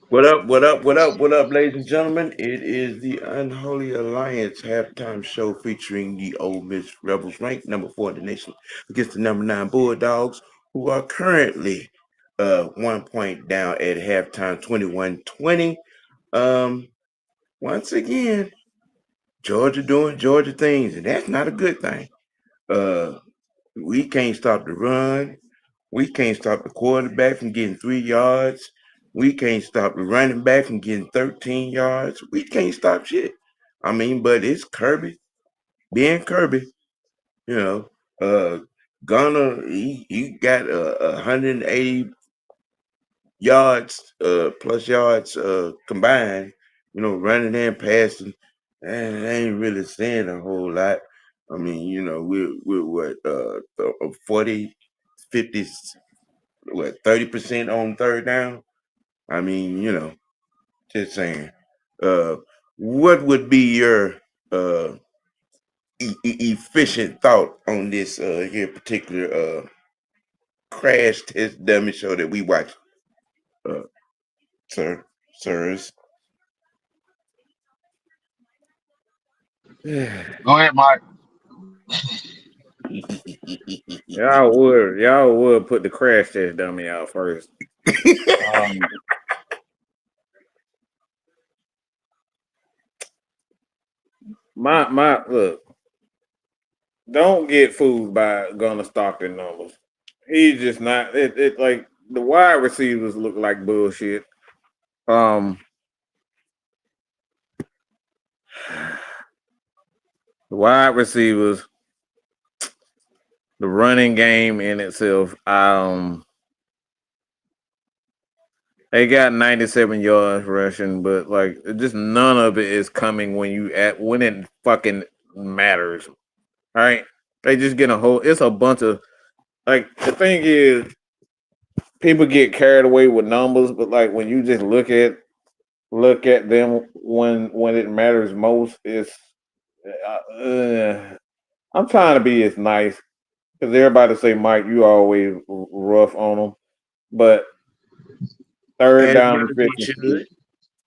What up, what up, what up, what up, ladies and gentlemen? It is the Unholy Alliance halftime show featuring the Ole Miss Rebels, ranked number 4 in the nation, against the number 9 Bulldogs, who are currently 1 point down at halftime, 21-20. Um, Once again, Georgia doing Georgia things, and that's not a good thing. We can't stop the run. We can't stop the quarterback from getting 3 yards. We can't stop the running back from getting 13 yards. We can't stop shit. I mean, but it's Kirby being Kirby. You know, uh, Gunner he got 180 yards plus yards combined. Running and passing, and I ain't really saying a whole lot. I mean, we're what 40, 50, what 30% on third down. I mean, just saying. Uh, what would be your uh, efficient thought on this here particular crash test dummy show that we watch, uh, sir, sirs? Go ahead, Mike. Y'all would put the crash test dummy out first. Um, my look. Don't get fooled by Gunner Stockton numbers. He's just not. It like the wide receivers look like bullshit. Um, the wide receivers, the running game in itself. They got 97 yards rushing, but like just none of it is coming when it fucking matters. All right, they just get a whole. It's a bunch of like the thing is people get carried away with numbers, but like when you just look at them when it matters most, it's I'm trying to be as nice because everybody say Mike, you always rough on them, but third As down well as he efficiency, should.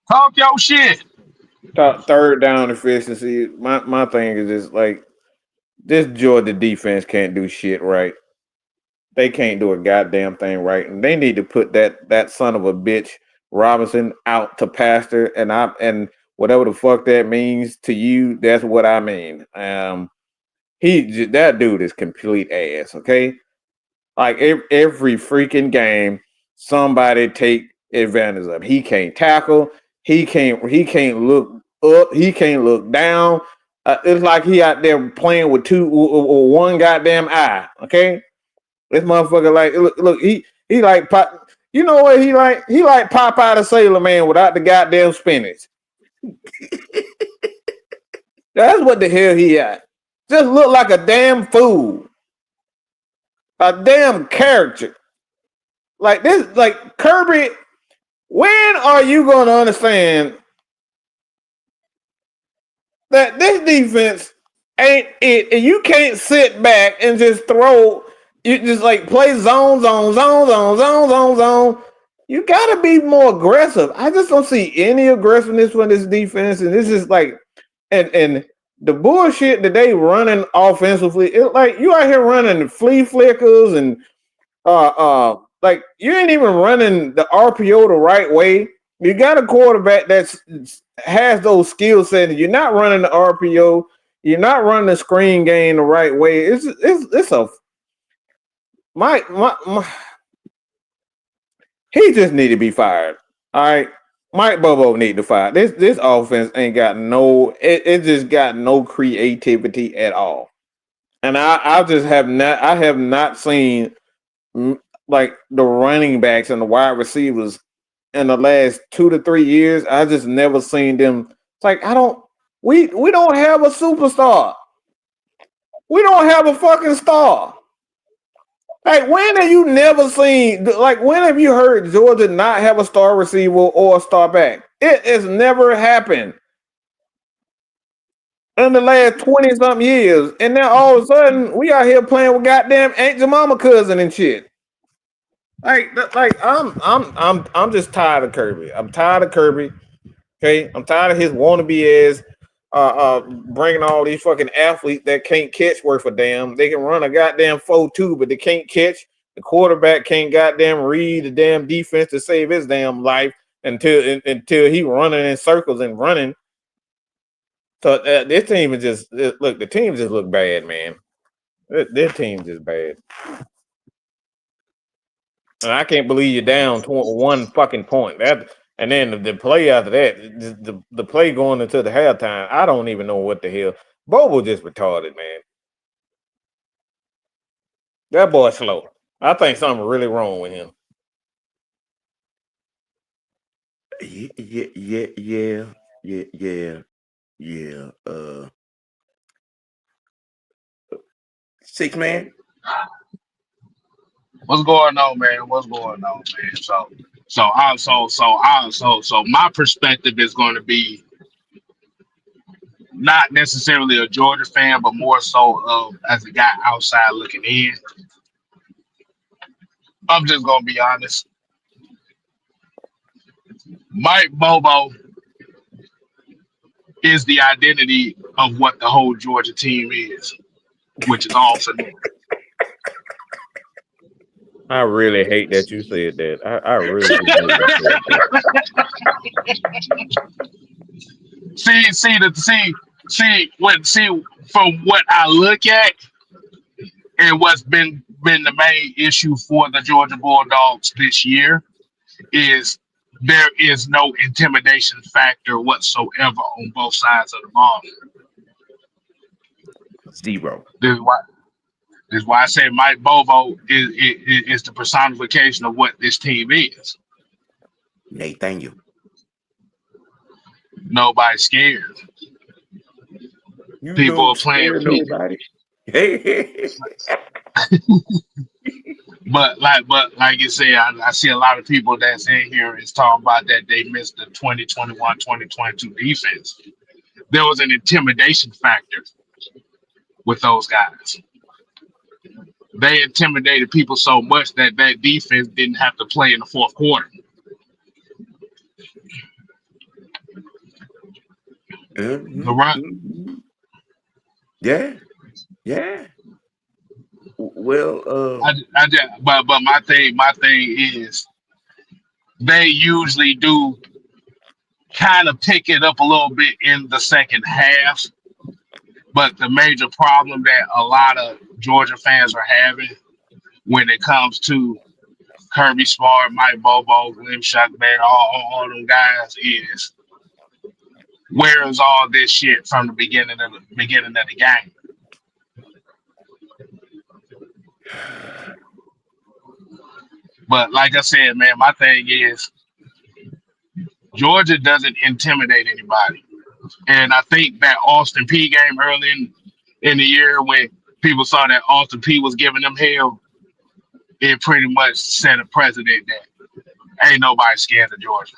Talk your shit. third down efficiency. My thing is just like this Georgia defense can't do shit right. They can't do a goddamn thing right, and they need to put that son of a bitch Robinson out to pasture, and whatever the fuck that means to you, that's what I mean. That dude is complete ass. Okay, like every freaking game, somebody take advantage of. He can't tackle. He can't look up. He can't look down. It's like he out there playing with one goddamn eye. Okay, this motherfucker like look he like pop. You know what he like? He like Popeye the Sailor Man without the goddamn spinach. That's what the hell he at. Just look like a damn fool, a damn character. Like this, like Kirby. When are you going to understand that this defense ain't it, and you can't sit back and just throw? You just like play zone. You got to be more aggressive. I just don't see any aggressiveness from this defense, and this is like, and the bullshit that they running offensively. It like you out here running flea flickers and like you ain't even running the RPO the right way. You got a quarterback that has those skill sets. You're not running the RPO. You're not running the screen game the right way. It's a my he just need to be fired. All right. Mike Bobo need to fire. This offense ain't got it just got no creativity at all. And I just have not seen like the running backs and the wide receivers in the last 2 to 3 years. I just never seen them. It's like I don't we don't have a superstar. We don't have a fucking star. Like, when have you never seen? Like, when have you heard Georgia not have a star receiver or a star back? It has never happened in the last 20 something years. And now all of a sudden, we out here playing with goddamn Aunt Jemima cousin and shit. I'm just tired of Kirby. I'm tired of Kirby. Okay, I'm tired of his wannabe ass bringing all these fucking athletes that can't catch worth a damn. They can run a goddamn 4-2, but they can't catch. The quarterback can't goddamn read the damn defense to save his damn life until he running in circles and running. So this team is just look. The team just look bad, man. This team just bad. And I can't believe you're down one fucking point. And then the play after that, the play going into the halftime, I don't even know what the hell. Bobo just retarded, man. That boy's slow. I think something really wrong with him. Yeah. 6 man. What's going on, man? What's going on, man? So my perspective is going to be not necessarily a Georgia fan, but more so as a guy outside looking in. I'm just gonna be honest. Mike Bobo is the identity of what the whole Georgia team is, which is all for them. I really hate that you said that. I really do hate that you said that. See from what I look at and what's been the main issue for the Georgia Bulldogs this year is there is no intimidation factor whatsoever on both sides of the ball. Zero. This is why I say Mike Bobo is the personification of what this team is. Nathaniel. Nobody's scared. You People don't are playing scare people. nobody. Hey. But like you say, I see a lot of people that's in here is talking about that they missed the 2021, 2022 defense. There was an intimidation factor with those guys. They intimidated people so much that defense didn't have to play in the fourth quarter. The run, Yeah. Well, but my thing is they usually do kind of pick it up a little bit in the second half. But the major problem that a lot of Georgia fans are having when it comes to Kirby Smart, Mike Bobo, Glenn Shuckman, all them guys is where is all this shit from the beginning of the game? But like I said, man, my thing is Georgia doesn't intimidate anybody. And I think that Austin P game early in the year when people saw that Austin P was giving them hell, it pretty much set a precedent that ain't nobody scared of Georgia.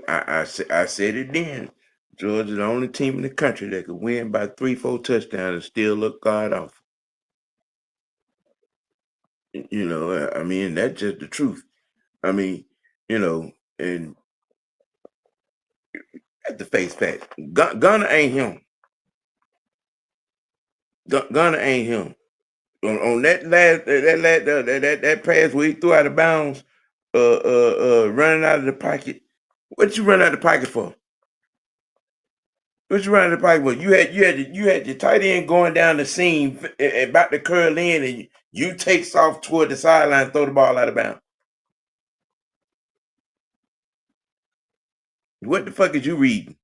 I said it then. Georgia's the only team in the country that could win by 3-4 touchdowns and still look god awful. I mean, that's just the truth. I mean, and at the face fact, Gunner ain't him. Gunner ain't him. On that pass where he threw out of bounds, running out of the pocket. What you run out of the pocket for? What you running out of the pocket for? You had your tight end going down the seam about to curl in, and you takes off toward the sideline, and throw the ball out of bounds. What the fuck is you reading?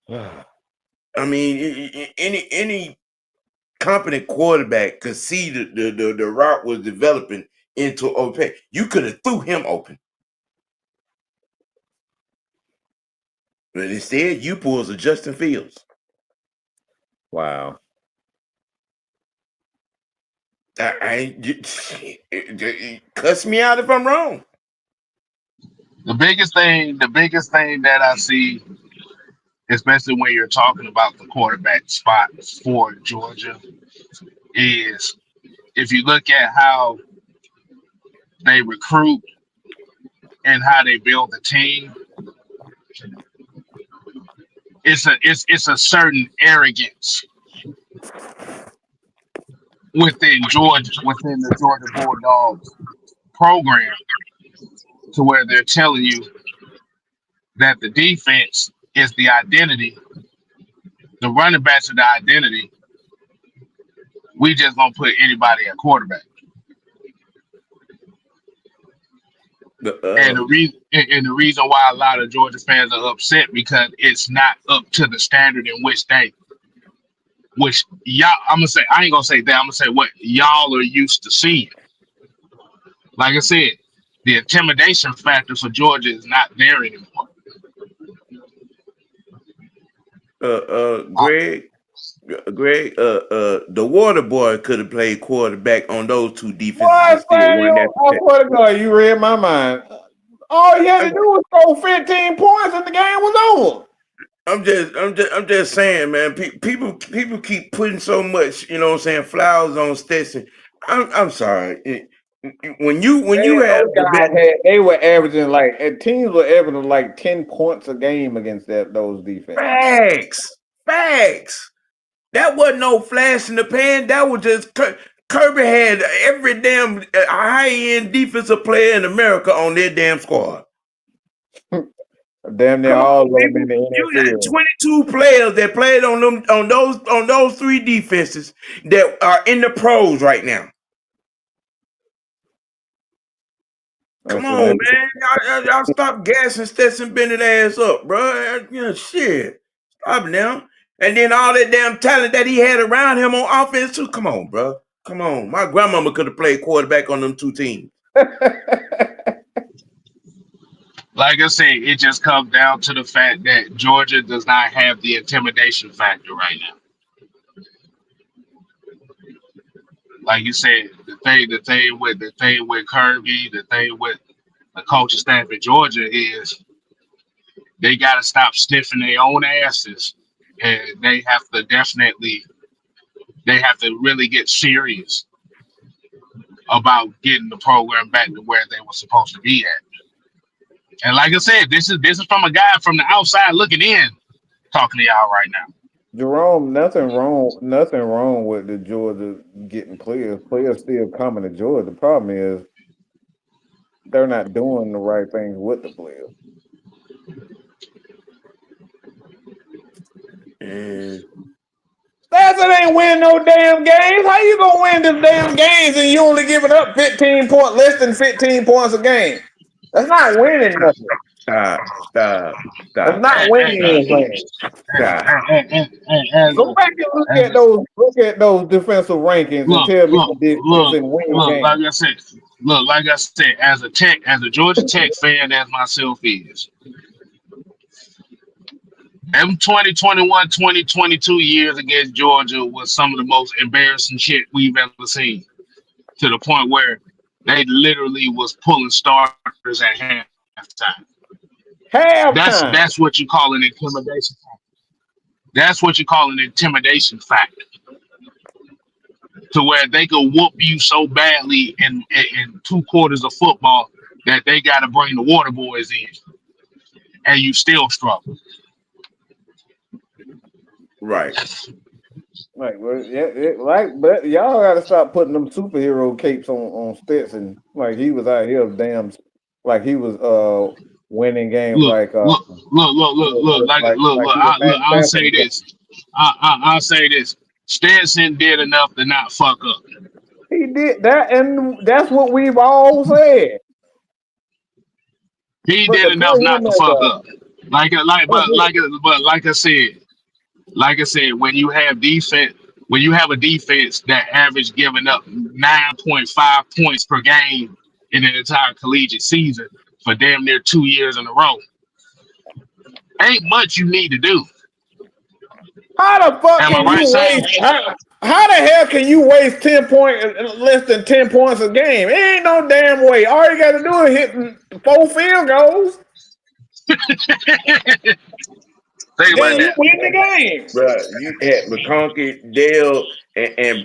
I mean, any competent quarterback could see the route was developing into open. You could have threw him open. But instead, you pulls a Justin Fields. Wow. Cuss me out if I'm wrong. The biggest thing that I see, especially when you're talking about the quarterback spot for Georgia, is if you look at how they recruit and how they build the team, it's a certain arrogance within the Georgia Bulldogs program, to where they're telling you that the defense is the identity, the running backs are the identity. We just gonna put anybody at quarterback. And Uh, the reason why a lot of Georgia fans are upset, because it's not up to the standard in which y'all, I'm gonna say, I ain't gonna say that, I'm gonna say what y'all are used to seeing. Like I said, the intimidation factor for Georgia is not there anymore. Greg, the Water Boy could have played quarterback on those two defenses and What, still man? won that. I swear to God, you read my mind. All you had to do was score 15 points and the game was over. I'm just saying, man. People keep putting so much, you know what I'm saying, flowers on Stetson. I'm sorry. When you Man, have those the best guys they were averaging like, and teams were averaging like 10 points a game against those defenses. facts, that wasn't no flash in the pan. That was just Kirby had every damn high end defensive player in America on their damn squad. Damn near Come all of on, them in people. the You got NFL. 22 players that played on those three defenses that are in the pros right now. Come So on, man. Y'all stop gassing Stetson Bennett ass up, bro. Shit. Stop now. And then all that damn talent that he had around him on offense too. Come on, bro. Come on. My grandmama could have played quarterback on them two teams. Like I said, it just comes down to the fact that Georgia does not have the intimidation factor right now. Like you said, the thing with Kirby, the thing with the coaching staff in Georgia is they got to stop sniffing their own asses, and they have to really get serious about getting the program back to where they were supposed to be at. And like I said, this is from a guy from the outside looking in, talking to y'all right now. Jerome, nothing wrong with the Georgia getting players. Players still coming to Georgia. The problem is they're not doing the right things with the players. And Stetson ain't win no damn games. How you gonna win them damn games and you only giving up 15 point less than 15 points a game? That's not winning nothing. stop, stop, That's stop, not And, winning and, anything. stop. Go back and as, look at those defensive rankings and look, tell me look, the difference look, in winning look. games. Like I said, as a Georgia Tech fan, as myself is, them 2021, 2022 years against Georgia was some of the most embarrassing shit we've ever seen. To the point where they literally was pulling starters at halftime. That's Halftime. that's what you call an intimidation. That's what you call an intimidation factor. To where they could whoop you so badly in 2 quarters of football that they got to bring the water boys in, and you still struggle. Right. Like, well, but y'all got to stop putting them superhero capes on Stetson. Like he was out here, damn, like he was winning games Look, like look, look, like he was Matt I'll say Stafford. this. I'll say this. Stetson did enough to not fuck up. He did that, and that's what we've all said. He But did to enough put him not to as fuck a up. But like I said, when you have a defense that average giving up 9.5 points per game in an entire collegiate season for damn near 2 years in a row, Ain't much you need to do. How the fuck Am I can right you saying? waste? How the hell can you waste 10 points, less than 10 points a game? It ain't no damn way. All you got to do is hit 4 field goals. Think about Then you that. win the game. Bruh, you had McConkey, Dale,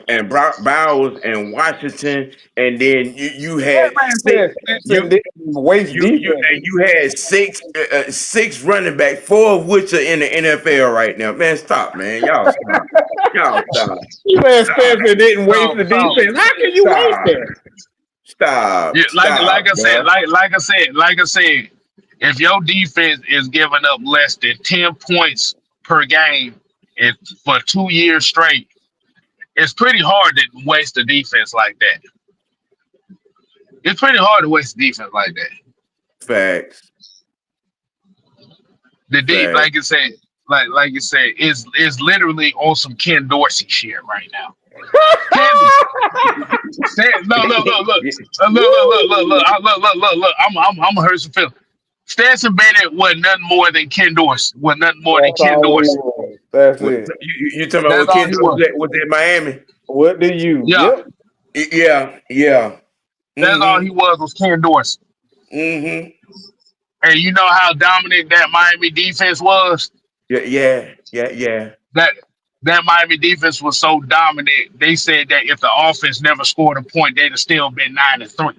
and Brock Bowers and Washington, and then you That had man six. said Stetson didn't waste defense. You had six running back, four of which are in the NFL right now. Man, stop, man. Y'all stop. Y'all stop. You said Stop. Stetson didn't waste the So defense. How can you waste Stop. that? yeah, Stop. like Stop, I said, bro. like I said, if your defense is giving up less than 10 points per game and for 2 years straight, it's pretty hard to waste a defense like that. It's pretty hard to waste a defense like that. Facts. The deep, Facts. like you said, is literally on some Ken Dorsey shit right now. Ken, no, look, look, look, look, look, look, look, look, look. I'm gonna hurt some feelings. Stetson Bennett was nothing more than Ken Dorsey. Was nothing more than That's Ken all he Dorsey. was. That's What, it. you talking about That's what all Ken he Dorsey was. was at Miami? What do you? Yeah, Yep. Yeah, yeah. that's all Mm-hmm. he was Ken Dorsey. Mm-hmm. And you know how dominant that Miami defense was. Yeah, yeah, yeah, yeah. That that Miami defense was so dominant. They said that if the offense never scored a point, they'd have still been 9-3.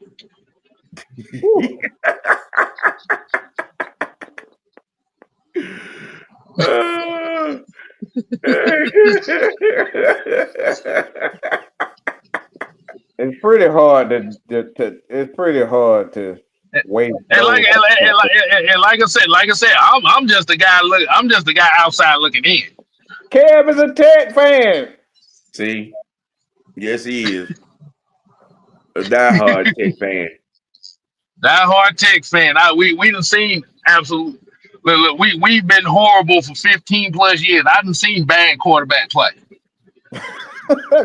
Whew. Uh, It's pretty hard it's pretty hard to waste And like those. and, and, and like I said, I'm just the guy. I'm just the guy outside looking in. Kev is a Tech fan. See, yes, he is a diehard Tech fan. That hard tech fan. We done seen absolute. Look, we've been horrible for 15 plus years. I done seen bad quarterback play.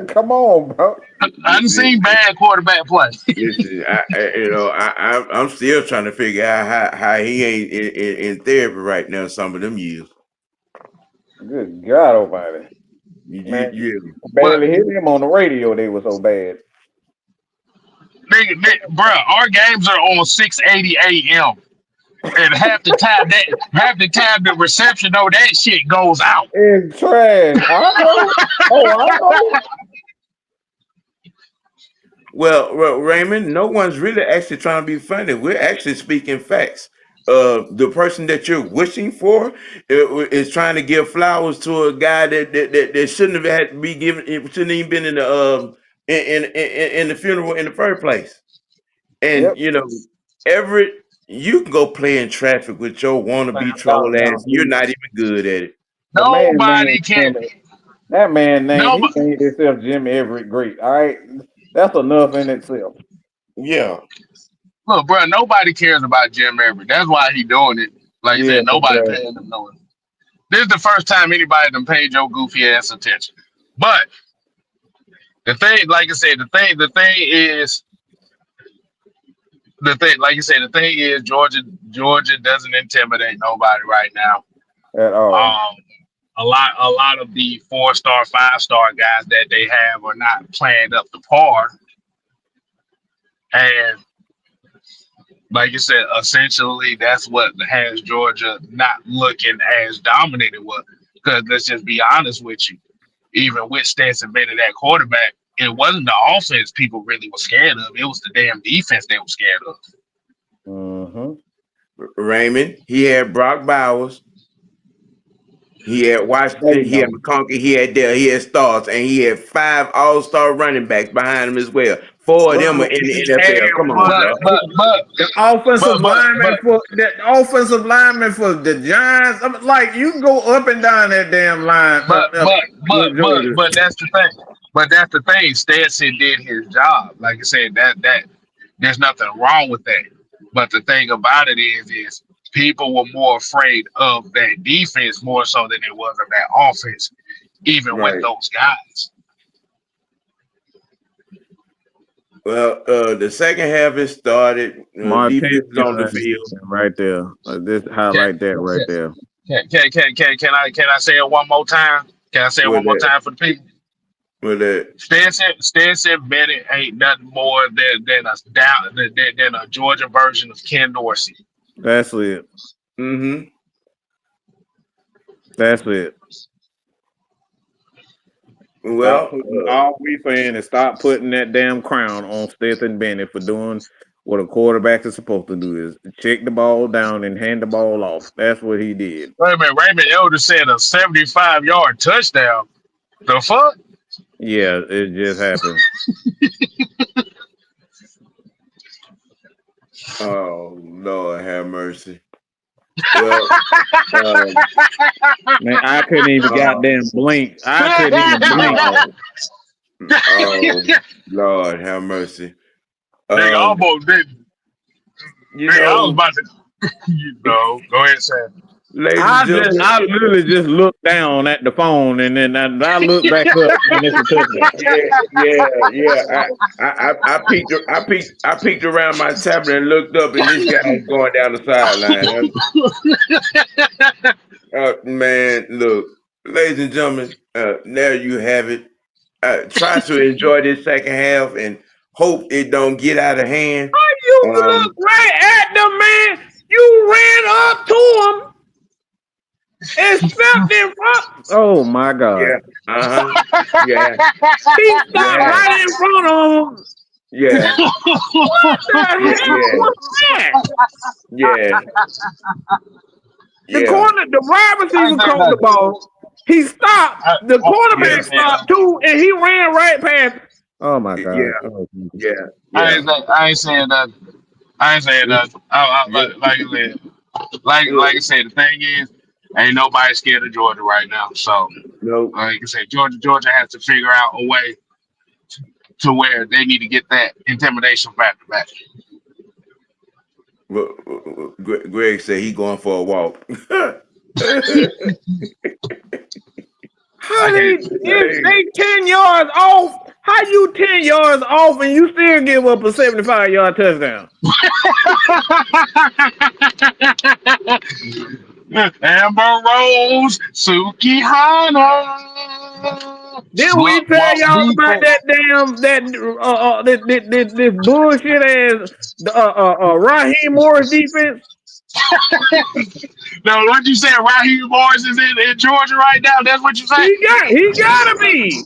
Come on, bro. I done seen Listen, bad quarterback play. listen, I'm still trying to figure out how he ain't in therapy right now. Some of them years, Good God Almighty, man! you But Barely hit him on the radio. They were so bad. bro, our games are on 6:80 a.m. And half the time the reception though that shit goes out. It's trash. I know. Oh, I know. Well, Raymond, no one's really actually trying to be funny. We're actually speaking facts. The person that you're wishing for is trying to give flowers to a guy that shouldn't have had to be given. It shouldn't even been in the in the funeral in the first place. And Yep. you know, Everett, you can go play in traffic with your Man, wannabe no, troll no. ass. You're not even good at it. The man Nobody named can. Jimmy. That man named he Nobody. named himself Jimmy Everett Great. All right, that's enough in itself. Yeah, Look, bro, nobody cares about Jim Everett. That's why he doing it. Like you Yeah, said, nobody paying him no. This is the first time anybody done paid your goofy ass attention. But the thing, like I said, the thing is, the thing, like you said, the thing is, Georgia doesn't intimidate nobody right now. at all. Um, a lot of the 4-star, 5-star guys that they have are not playing up to par, and like you said, essentially that's what has Georgia not looking as dominant it was. Because let's just be honest with you, even with Stetson Bennett at quarterback, it wasn't the offense people really were scared of. It was the damn defense they were scared of. Mm-hmm. Raymond. He had Brock Bowers. He had Washington, Waiting he had on. McConkey, he had Dale, he had Stars, and he had 5 all-star running backs behind him as well. 4 of them are Bro, in he the had NFL. Come on, one. But bro. but but The offensive but but lineman but for the Giants. I mean, like you can go up and down that damn line but but but with but Georgia. but that's the thing. But that's the thing. Stetson did his job. Like I said, that there's nothing wrong with that. But the thing about it is people were more afraid of that defense more so than it was of that offense, even with Right. those guys. Well, the second half is started. Montez Defense is on the got field. right there. This Check, highlight that right check, there. Can I say it one more time? Can I say it With one more that, time for the people? with that, Stetson Bennett ain't nothing more than a Georgia version of Ken Dorsey. That's it. mm-hmm. That's it. Well, All we saying is stop putting that damn crown on Stetson Bennett for doing what a quarterback is supposed to do is check the ball down and hand the ball off. That's what he did. Wait a minute, Raymond Elder said a 75-yard touchdown. The fuck? Yeah, it just happened. oh Lord, have mercy. Well, um, Man, I couldn't even uh, goddamn blink. I couldn't even blink. oh, oh Lord, have mercy. Nigga Um, almost didn't. you Nigga, I was know, about to. Go ahead, Sam. ladies and gentlemen, I literally just looked down at the phone and then I looked back up and it's a touchdown. yeah. I peeked around my tablet and looked up, and this guy is going down the sideline. Man, look, ladies and gentlemen, there you have it. Try to enjoy this second half and hope it don't get out of hand. You look Um, right at the man. You ran up to him and stepped in front. Oh my God. yeah, uh-huh, yeah, He stopped yeah, right in front of him. yeah, What the hell yeah, was that? yeah, The yeah. I wide receiver ain't saying caught the nothing. ball. He stopped. The I Yeah, ain't quarterback saying stopped nothing. too, and he ran right past. Oh my God. yeah, Oh, yeah, I yeah. ain't, say, I ain't saying nothing. I ain't saying Look, nothing. look, Like I said, like I said, the thing is, ain't nobody scared of Georgia right now. So, no, like I said, Georgia has to figure out a way to where they need to get that intimidation factor back. Greg said he going for a walk. how I they can't. if Hey, they 10 yards off? How you 10 yards off and you still give up a 75-yard touchdown? Amber Rose, Suki Hana. Did we What tell y'all about defense? that damn this bullshit ass Raheem Morris defense? No, what you said, Raheem Morris is in Georgia right now. That's what you say. He gotta be.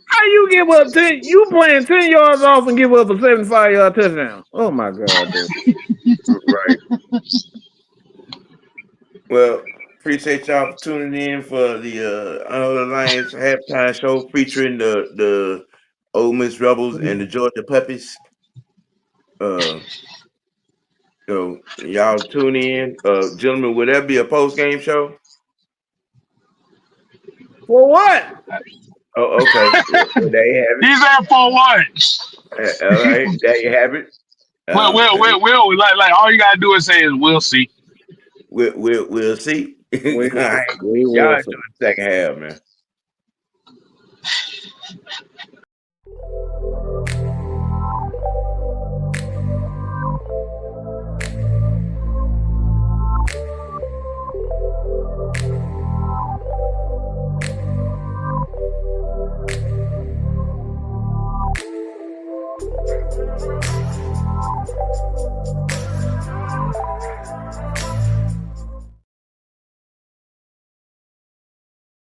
How you give up 10? You playing 10 yards off and give up a 75-yard touchdown? Oh my God, dude. right. Well, appreciate y'all for tuning in for the Alliance halftime show featuring the Ole Miss Rebels and the Georgia Puppies. Uh, y'all tune in, gentlemen. Will that be a post game show? For what? Oh, okay. Well, there you have it. He's there for what? All right, there you have it. Well, Uh, well, well, well, like all you gotta do is say is we'll see. we'll see. All We right, we y'all will enjoy see. the second half, man.